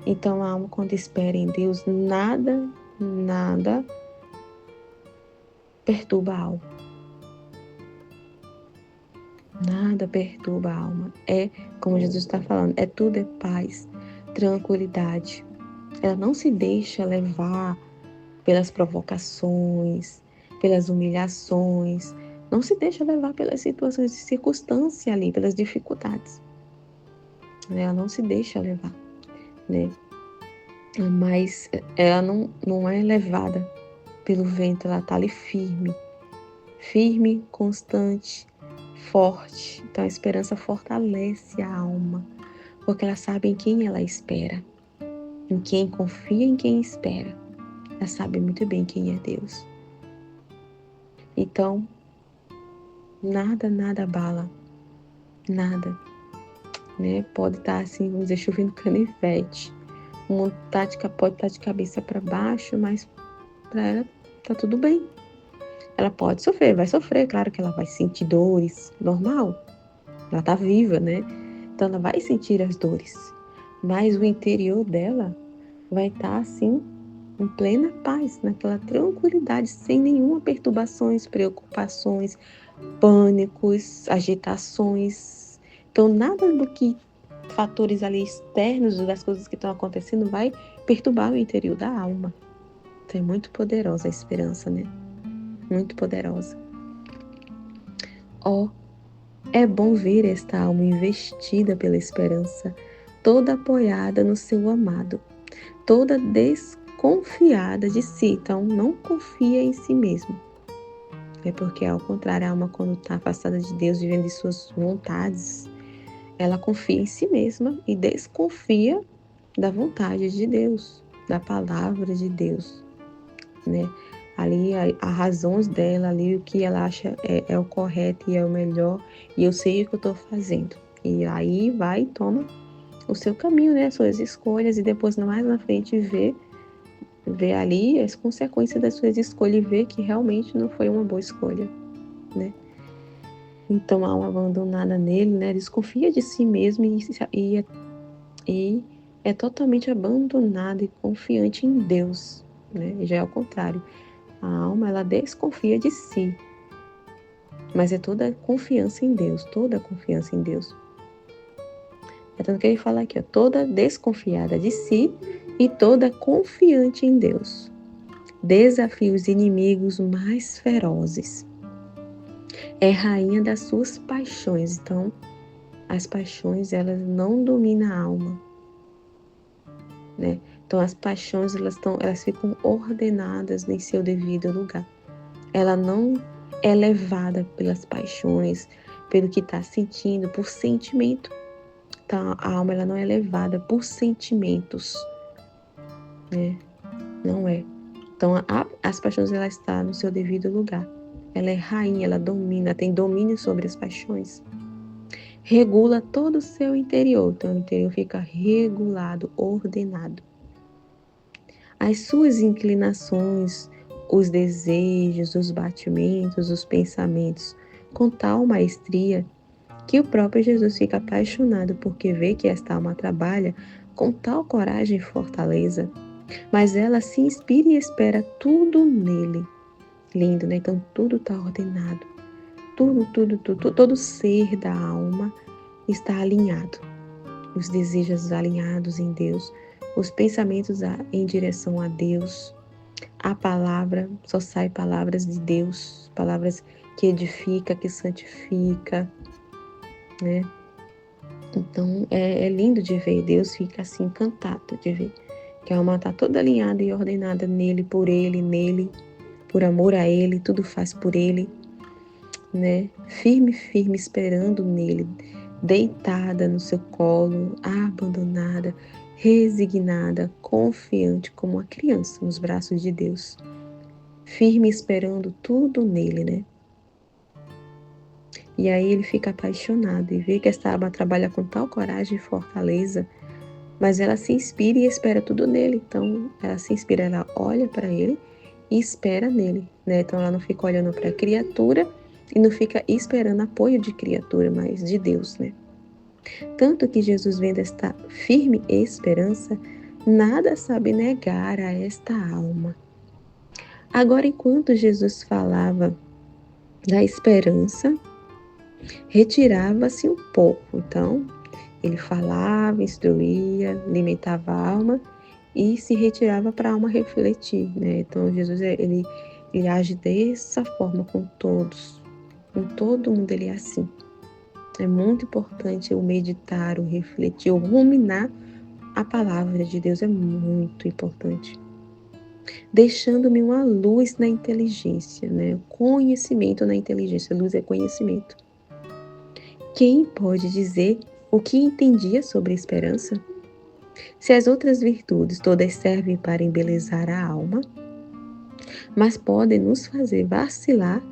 Então a alma, quando espera em Deus, nada perturba a alma. Nada perturba a alma. É, como Jesus está falando, tudo é paz, tranquilidade. Ela não se deixa levar pelas provocações, pelas humilhações, não se deixa levar pelas situações de circunstância ali, pelas dificuldades. Ela não se deixa levar, né? Mas ela não é levada pelo vento, ela está ali firme, constante, forte. Então a esperança fortalece a alma, porque ela sabe em quem ela espera, em quem confia, em quem espera. Ela sabe muito bem quem é Deus. Então, nada abala, nada, né? Pode estar assim, vamos dizer, chovendo canivete. Uma tática pode estar de cabeça para baixo, mas para ela tá tudo bem. Ela pode sofrer, vai sofrer, claro que ela vai sentir dores, normal. Ela tá viva, né? Então ela vai sentir as dores, mas o interior dela vai estar assim, em plena paz, naquela tranquilidade, sem nenhuma perturbações, preocupações, pânicos, agitações. Então nada do que fatores ali externos das coisas que estão acontecendo vai perturbar o interior da alma. Então é muito poderosa a esperança, né? Muito poderosa. É bom ver esta alma investida pela esperança, toda apoiada no seu amado, toda desconfiada de si. Então, não confia em si mesmo. É porque, ao contrário, a alma, quando está afastada de Deus, vivendo de suas vontades, ela confia em si mesma e desconfia da vontade de Deus, da palavra de Deus, né? Ali, as razões dela, ali, o que ela acha é o correto e é o melhor, e eu sei o que eu estou fazendo. E aí vai e toma o seu caminho, né? Suas escolhas, e depois, mais na frente, vê ali as consequências das suas escolhas e vê que realmente não foi uma boa escolha, né? Então, a alma abandonada nele, né? Desconfia de si mesmo e é totalmente abandonada e confiante em Deus, né? E já é o contrário. A alma, ela desconfia de si. mas é toda confiança em Deus, toda confiança em Deus. É tanto que ele fala aqui, ó, toda desconfiada de si e toda confiante em Deus. Desafia os inimigos mais ferozes. É rainha das suas paixões. Então, as paixões, elas não dominam a alma, né? Então, as paixões, elas ficam ordenadas em seu devido lugar. Ela não é levada pelas paixões, pelo que está sentindo, por sentimento. Então, a alma, ela não é levada por sentimentos, né? Não é. Então, as paixões, ela está no seu devido lugar. Ela é rainha, ela domina, tem domínio sobre as paixões. Regula todo o seu interior. Então, o interior fica regulado, ordenado. As suas inclinações, os desejos, os batimentos, os pensamentos, com tal maestria que o próprio Jesus fica apaixonado porque vê que esta alma trabalha com tal coragem e fortaleza, mas ela se inspira e espera tudo nele. Lindo, né? Então tudo está ordenado. Todo ser da alma está alinhado. Os desejos alinhados em Deus, os pensamentos em direção a Deus. A palavra, só sai palavras de Deus, palavras que edifica, que santifica, né? Então é lindo de ver, Deus fica assim encantado de ver que a alma está toda alinhada e ordenada nele, nele, por amor a ele, tudo faz por ele, né? Firme, esperando nele, deitada no seu colo, abandonada, resignada, confiante como uma criança nos braços de Deus. Firme esperando tudo nele, né? E aí ele fica apaixonado e vê que esta alma trabalha com tal coragem e fortaleza, mas ela se inspira e espera tudo nele. Então ela se inspira, ela olha para ele e espera nele, né? Então ela não fica olhando para a criatura e não fica esperando apoio de criatura, mas de Deus, né? Tanto que Jesus, vendo esta firme esperança, nada sabe negar a esta alma. Agora, enquanto Jesus falava da esperança, retirava-se um pouco. Então, ele falava, instruía, alimentava a alma e se retirava para a alma refletir, né? Então, Jesus, ele age dessa forma com todos. Com todo mundo ele é assim. É muito importante o meditar, o refletir, o ruminar a palavra de Deus. É muito importante. Deixando-me uma luz na inteligência, né? Conhecimento na inteligência. Luz é conhecimento. Quem pode dizer o que entendia sobre a esperança? Se as outras virtudes todas servem para embelezar a alma, mas podem nos fazer vacilar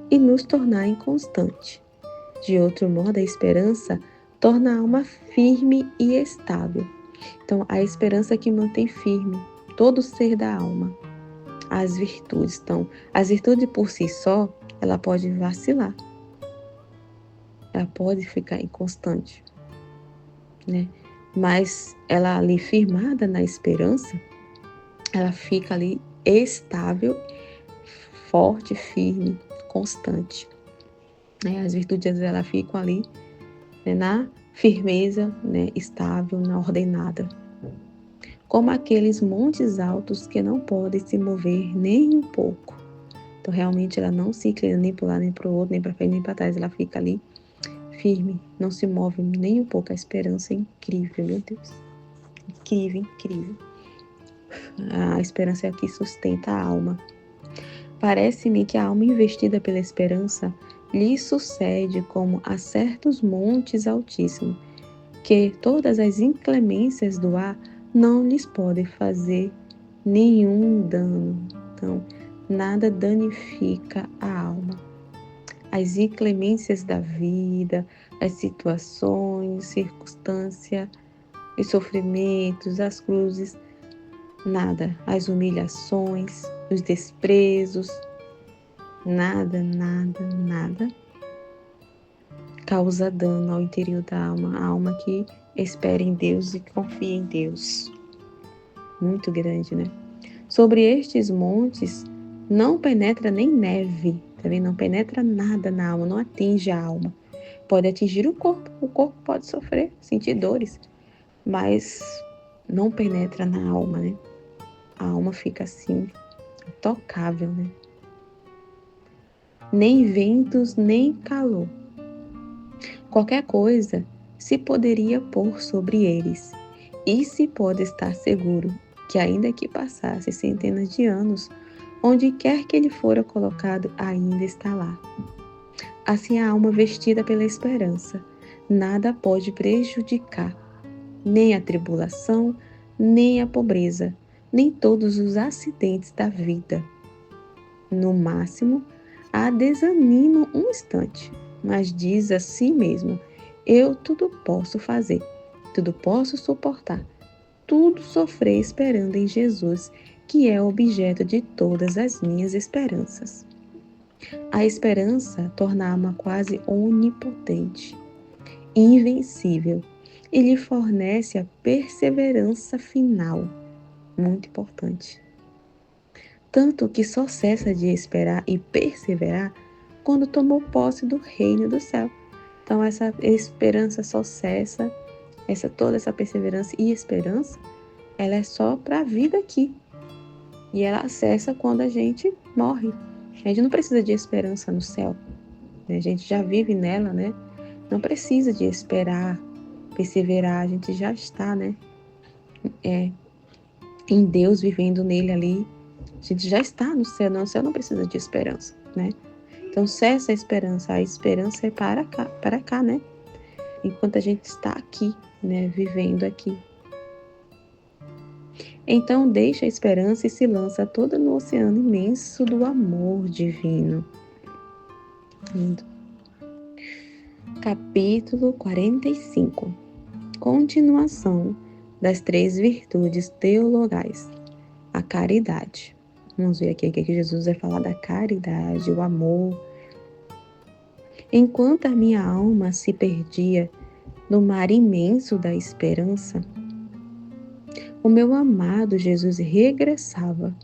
e nos tornar inconstante. De outro modo, a esperança torna a alma firme e estável. Então, a esperança que mantém firme todo o ser da alma. As virtudes. Então, as virtudes por si só, ela pode vacilar. Ela pode ficar inconstante, né? Mas ela ali firmada na esperança, ela fica ali estável, forte, firme, constante. As virtudes, ela ficam ali, né, na firmeza, né, estável, na ordenada. Como aqueles montes altos que não podem se mover nem um pouco. Então, realmente, ela não se inclina nem para um lado, nem para o outro, nem para frente, nem para trás. Ela fica ali firme, não se move nem um pouco. A esperança é incrível, meu Deus. Incrível, incrível. A esperança é a que sustenta a alma. Parece-me que a alma investida pela esperança lhe sucede como a certos montes altíssimos, que todas as inclemências do ar não lhes podem fazer nenhum dano. Então, nada danifica a alma. As inclemências da vida, as situações, circunstâncias, os sofrimentos, as cruzes, nada. As humilhações, os desprezos, nada causa dano ao interior da alma. A alma que espera em Deus e confia em Deus. Muito grande, né? Sobre estes montes não penetra nem neve, Tá vendo? Não penetra nada na alma, não atinge a alma. Pode atingir o corpo pode sofrer, sentir dores, mas não penetra na alma, né? A alma fica assim, intocável, né? Nem ventos, nem calor. Qualquer coisa se poderia pôr sobre eles, e se pode estar seguro que, ainda que passasse centenas de anos, onde quer que ele fora colocado, ainda está lá. Assim a alma vestida pela esperança, nada pode prejudicar, nem a tribulação, nem a pobreza, nem todos os acidentes da vida. No máximo, a desanima um instante, mas diz a si mesmo: eu tudo posso fazer, tudo posso suportar, tudo sofrer esperando em Jesus, que é o objeto de todas as minhas esperanças. A esperança torna a alma quase onipotente, invencível, e lhe fornece a perseverança final, muito importante. Tanto que só cessa de esperar e perseverar quando tomou posse do reino do céu. Então essa esperança só cessa, toda essa perseverança e esperança, ela é só para a vida aqui. E ela cessa quando a gente morre. A gente não precisa de esperança no céu, né? A gente já vive nela, né? Não precisa de esperar, perseverar, a gente já está, né? Em Deus, vivendo nele ali. A gente já está no céu não precisa de esperança, né? Então cessa a esperança é para cá, né? Enquanto a gente está aqui, né? Vivendo aqui. Então deixa a esperança e se lança toda no oceano imenso do amor divino. Lindo. Capítulo 45. Continuação das 3 virtudes teologais. A caridade. Vamos ver aqui o que Jesus vai falar da caridade, o amor. Enquanto a minha alma se perdia no mar imenso da esperança, o meu amado Jesus regressava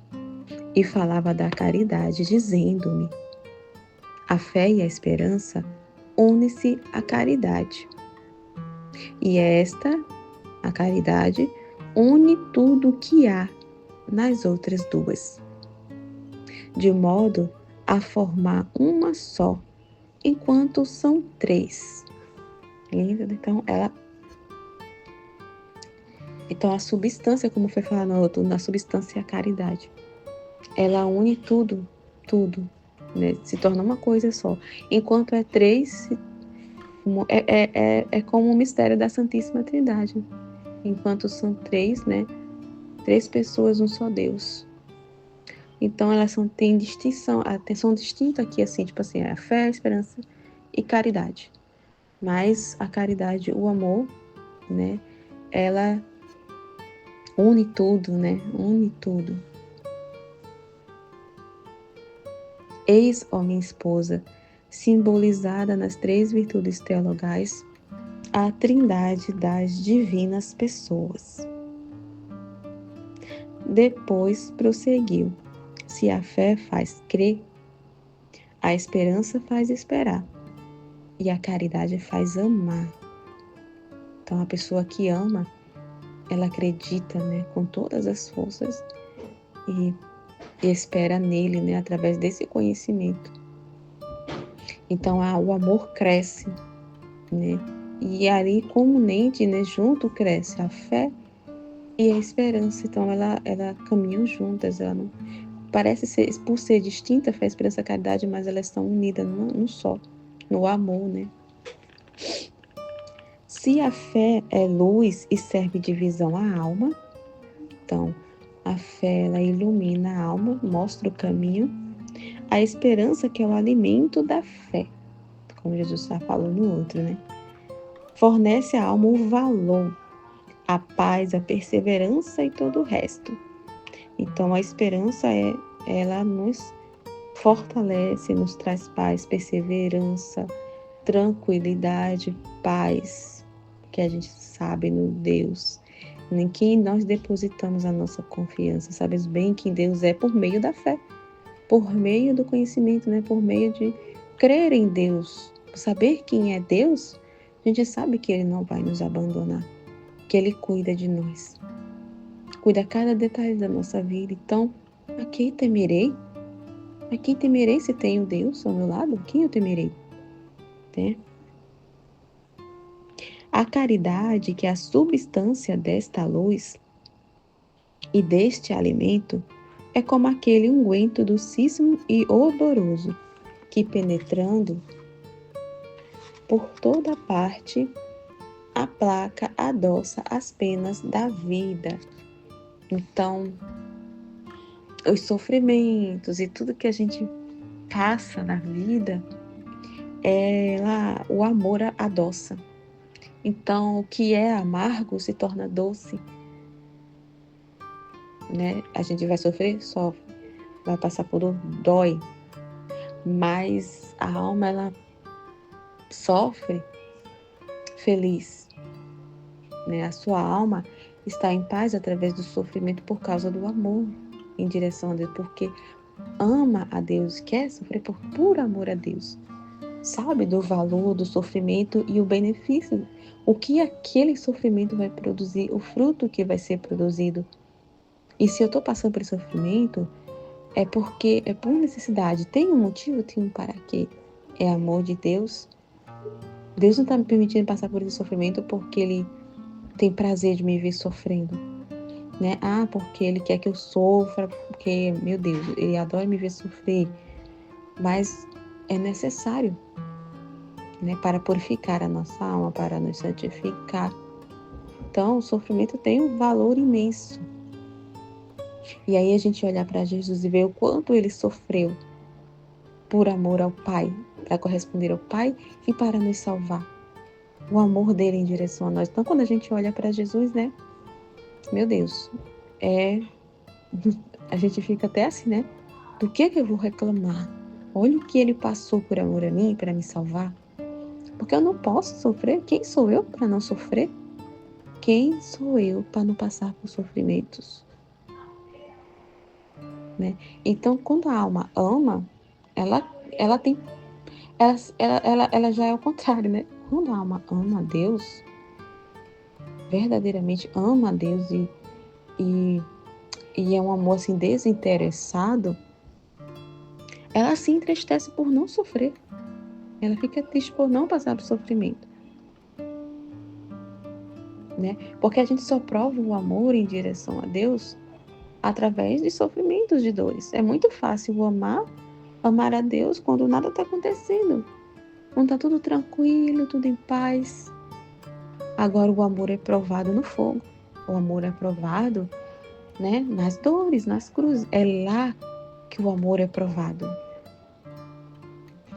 e falava da caridade, dizendo-me: a fé e a esperança une-se à caridade. E a caridade, une tudo o que há nas outras duas, de modo a formar uma só, enquanto são 3. Então a substância, como foi falado no outro, na substância é a caridade. Ela une tudo, né? Se torna uma coisa só. Enquanto é 3, é como o mistério da Santíssima Trindade. Enquanto são 3, né? 3 pessoas, um só Deus. Então elas têm distinção, são distintas aqui, assim, tipo assim, a fé, a esperança e caridade. Mas a caridade, o amor, né? Ela une tudo, né? Une tudo. Eis, ó minha esposa, simbolizada nas 3 virtudes teologais, a trindade das divinas pessoas. Depois prosseguiu: se a fé faz crer, a esperança faz esperar e a caridade faz amar. Então a pessoa que ama, ela acredita, né, com todas as forças e espera nele, né, através desse conhecimento. Então o amor cresce, né, e ali comumente, né, junto cresce a fé e a esperança. Então ela caminham juntas, ela não parece ser, por ser distinta, a fé, a esperança e a caridade, mas elas estão unidas num só, no amor, né? Se a fé é luz e serve de visão à alma, então a fé ela ilumina a alma, mostra o caminho. A esperança, que é o alimento da fé, como Jesus está falando no outro, né? Fornece à alma o valor, a paz, a perseverança e todo o resto. Então a esperança ela nos fortalece, nos traz paz, perseverança, tranquilidade, paz, que a gente sabe no Deus, em quem nós depositamos a nossa confiança. Sabes bem que Deus é por meio da fé, por meio do conhecimento, né? Por meio de crer em Deus, saber quem é Deus, a gente sabe que Ele não vai nos abandonar, que Ele cuida de nós, cuida cada detalhe da nossa vida. Então, a quem temerei? A quem temerei se tenho Deus ao meu lado? A quem eu temerei? Né? A caridade, que é a substância desta luz e deste alimento, é como aquele unguento docíssimo e odoroso, que penetrando por toda parte, aplaca, adoça as penas da vida. Então, os sofrimentos e tudo que a gente passa na vida, o amor adoça. Então, o que é amargo se torna doce, né? A gente vai sofrer? Sofre. Vai passar por dor? Dói. Mas a alma, ela sofre feliz, né? A sua alma está em paz através do sofrimento por causa do amor em direção a Deus, porque ama a Deus, quer sofrer por amor a Deus. Sabe do valor do sofrimento e o benefício, o que aquele sofrimento vai produzir, o fruto que vai ser produzido. E se eu estou passando por esse sofrimento, é porque é por necessidade. Tem um motivo, tem um para quê. É amor de Deus. Deus não está me permitindo passar por esse sofrimento porque Ele tem prazer de me ver sofrendo, né? Porque Ele quer que eu sofra, porque, meu Deus, Ele adora me ver sofrer. Mas é necessário, né, para purificar a nossa alma, para nos santificar. Então, o sofrimento tem um valor imenso. E aí a gente olhar para Jesus e ver o quanto Ele sofreu por amor ao Pai, para corresponder ao Pai e para nos salvar. O amor dele em direção a nós. Então, quando a gente olha para Jesus, né? Meu Deus, a gente fica até assim, né? Do que eu vou reclamar? Olha o que ele passou por amor a mim, para me salvar. Porque eu não posso sofrer. Quem sou eu para não sofrer? Quem sou eu para não passar por sofrimentos? Né? Então, quando a alma ama, ela tem, ela já é o contrário, né? Quando a alma ama a Deus, verdadeiramente ama a Deus e é um amor assim desinteressado, ela se entristece por não sofrer. Ela fica triste por não passar por sofrimento. Né? Porque a gente só prova o amor em direção a Deus através de sofrimentos, de dores. É muito fácil amar a Deus quando nada está acontecendo. Quando está tudo tranquilo, tudo em paz. Agora o amor é provado no fogo. O amor é provado, né, nas dores, nas cruzes. É lá que o amor é provado.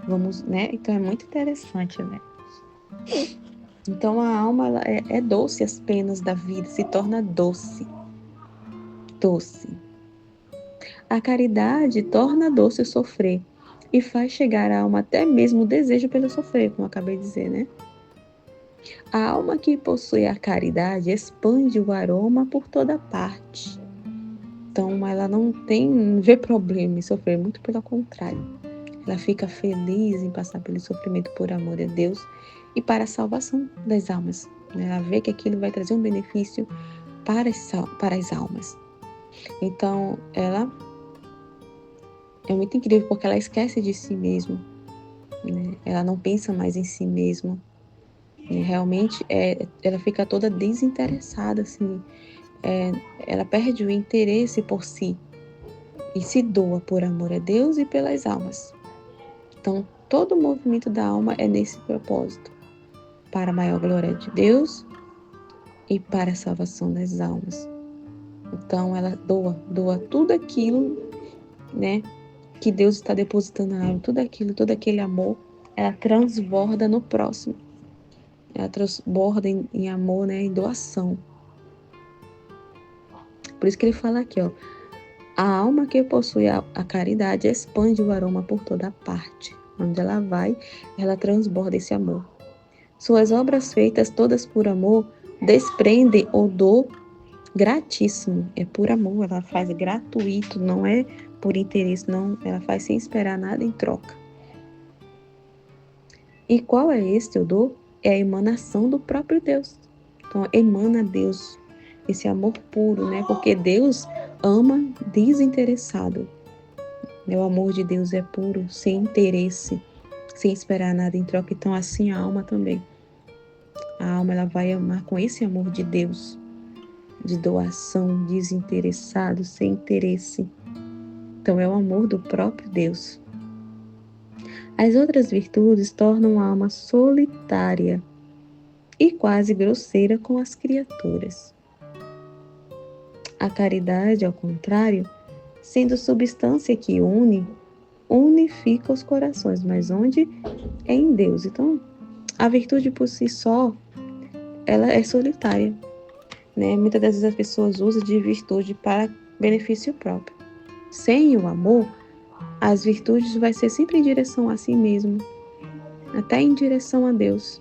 Vamos, né? Então é muito interessante, né? Então a alma ela é doce, as penas da vida se torna doce. Doce. A caridade torna doce o sofrer e faz chegar à alma até mesmo o desejo pelo sofrer, como eu acabei de dizer, né? A alma que possui a caridade expande o aroma por toda parte. Então ela não vê problema em sofrer, muito pelo contrário. Ela fica feliz em passar pelo sofrimento por amor a Deus e para a salvação das almas. Ela vê que aquilo vai trazer um benefício para as almas. Então, ela é muito incrível porque ela esquece de si mesma. Né? Ela não pensa mais em si mesma. E realmente, ela fica toda desinteressada, assim. Ela perde o interesse por si e se doa por amor a Deus e pelas almas. Então, todo o movimento da alma é nesse propósito, para a maior glória de Deus e para a salvação das almas. Então, ela doa tudo aquilo, né, que Deus está depositando na alma, tudo aquilo, todo aquele amor, ela transborda no próximo. Ela transborda em amor, né, em doação. Por isso que ele fala aqui, ó, a alma que possui a caridade expande o aroma por toda parte. Onde ela vai, ela transborda esse amor. Suas obras feitas todas por amor desprendem odor gratíssimo. É por amor, ela faz gratuito, não é por interesse, não, ela faz sem esperar nada em troca. E qual é esse o dom? É a emanação do próprio Deus. Então, emana Deus, esse amor puro, né? Porque Deus ama desinteressado. O amor de Deus é puro, sem interesse, sem esperar nada em troca. Então, assim a alma também. A alma ela vai amar com esse amor de Deus, de doação, desinteressado, sem interesse. Então, é o amor do próprio Deus. As outras virtudes tornam a alma solitária e quase grosseira com as criaturas. A caridade, ao contrário, sendo substância que unifica os corações, mas onde é em Deus. Então, a virtude por si só, ela é solitária, né? Muitas das vezes as pessoas usam de virtude para benefício próprio. Sem o amor, as virtudes vai ser sempre em direção a si mesmo, até em direção a Deus,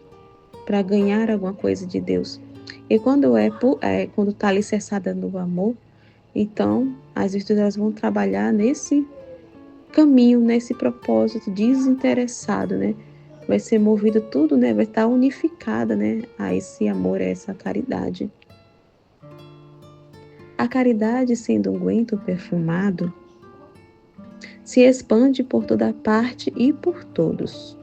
para ganhar alguma coisa de Deus. E quando quando está alicerçada no amor, então as virtudes elas vão trabalhar nesse caminho, nesse propósito desinteressado, né? Vai ser movido tudo, né? Vai estar unificada, né? A esse amor, a essa caridade. A caridade, sendo unguento perfumado, se expande por toda parte e por todos.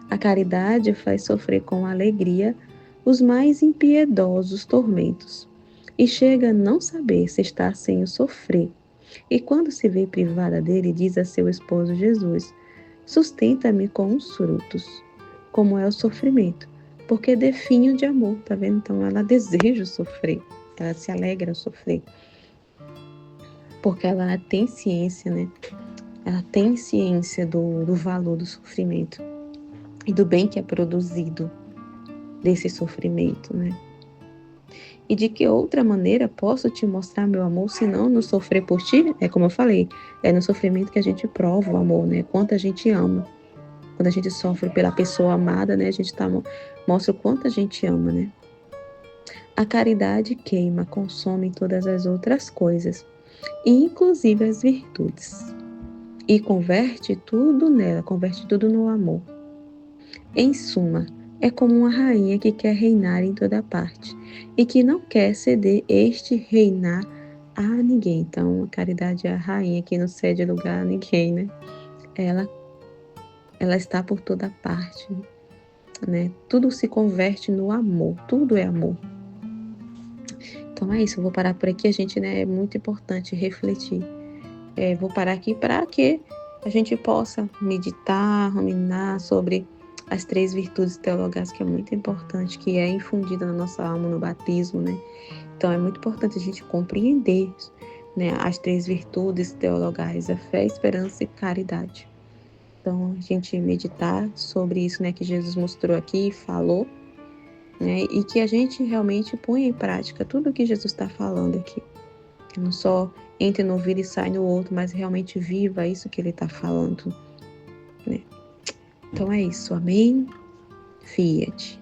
A caridade faz sofrer com alegria os mais impiedosos tormentos, e chega a não saber se está sem o sofrer. E quando se vê privada dele, diz a seu esposo Jesus: sustenta-me com os frutos, como é o sofrimento, porque definho de amor, tá vendo? Então ela deseja sofrer, ela se alegra ao sofrer, porque ela tem ciência, né? Ela tem ciência do valor do sofrimento e do bem que é produzido desse sofrimento, né? E de que outra maneira posso te mostrar meu amor, se não no sofrer por ti? É como eu falei, é no sofrimento que a gente prova o amor, né? Quanto a gente ama. Quando a gente sofre pela pessoa amada, né? A gente mostra o quanto a gente ama, né? A caridade queima, consome todas as outras coisas, inclusive as virtudes. E converte tudo nela, converte tudo no amor. Em suma, é como uma rainha que quer reinar em toda parte e que não quer ceder este reinar a ninguém. Então, a caridade é a rainha que não cede lugar a ninguém, né? Ela está por toda parte, né? Tudo se converte no amor, tudo é amor. Então é isso, eu vou parar por aqui, a gente, né, é muito importante refletir. Vou parar aqui para que a gente possa meditar, ruminar sobre as 3 virtudes teologais, que é muito importante, que é infundida na nossa alma no batismo, né? Então é muito importante a gente compreender, né, as 3 virtudes teologais, a fé, a esperança e caridade. Então a gente meditar sobre isso, né, que Jesus mostrou aqui, falou, né, e que a gente realmente ponha em prática tudo o que Jesus está falando aqui. Que não só entre no ouvido e sai no outro, mas realmente viva isso que ele está falando, né? Então é isso, amém? Fiat.